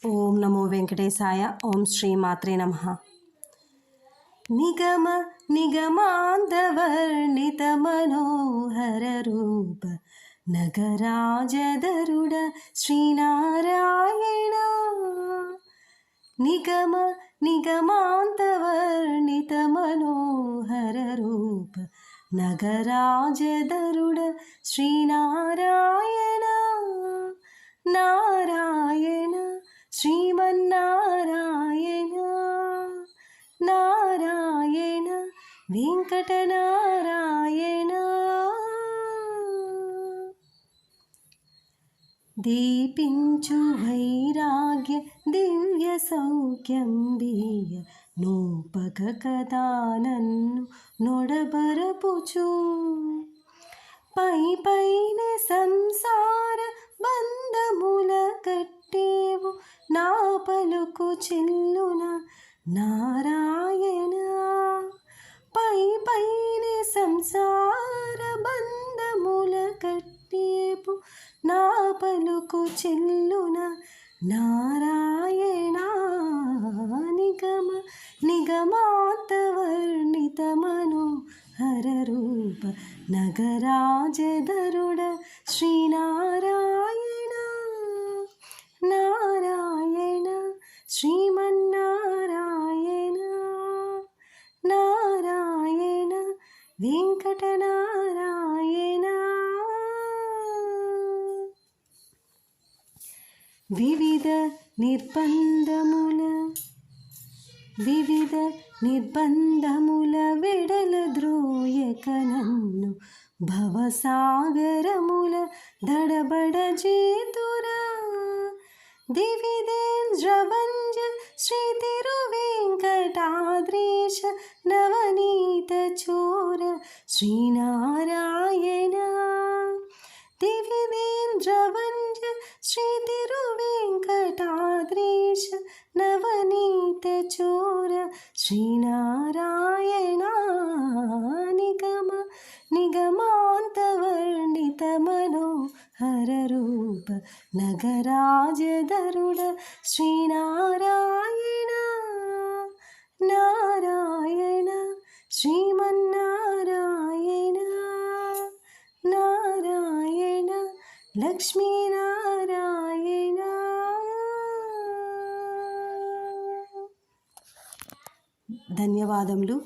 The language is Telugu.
ఓం నమో వెంకటేశాయ. ఓం శ్రీ మాత్రే నమః. నిగమ నిగమాంతవర్ణిత మనోహర రూప నగరాజధరుడ శ్రీనారాయణ. నిగమ నిగమాంతవర్ణిత మనోహర రూప నగరాజధరుడ శ్రీనారాయణ. నారాయణ శ్రీమన్నారాయణ, నారాయణ వెంకటనారాయణ. దీపించు వైరాగ్య దివ్య సౌఖ్యం బియ్య నూపక కదా నన్ను నొడబరపుచు. పై పైన సంసార బంధముల కట్టేవు నా పలుకు చెల్లున నారాయణ. పై పైన సంసార బంధముల కట్టేవు నా పలుకు చెల్లున నారాయణ. నిగమ నిగమాంతవర్ణిత మనోహర రూప నగరాజధరుడ శ్రీనారాయణ. నారాయణ శ్రీమన్నారాయణ, నారాయణ వెంకటనారాయణ. వివిధ నిర్బంధముల వెడల ద్రోయక నన్ను భవసాగరముల దడబడ చేతురా. దివిదేంద్రవంజ శ్రీ తిరువేంకటాద్రీశ నవనీత చోర శ్రీనారాయణ. దివిదేంద్రవంజ శ్రీ తిరువేంకటాద్రీశ నవనీత చోర శ్రీనారాయణ. నిగమ నిగమాంతవర్ణిత మనోహర రూప నగరాజధరుడ శ్రీనారాయణ. నారాయణ శ్రీమన్నారాయణ, నారాయణ లక్ష్మీనారాయణ. ధన్యవాదములు.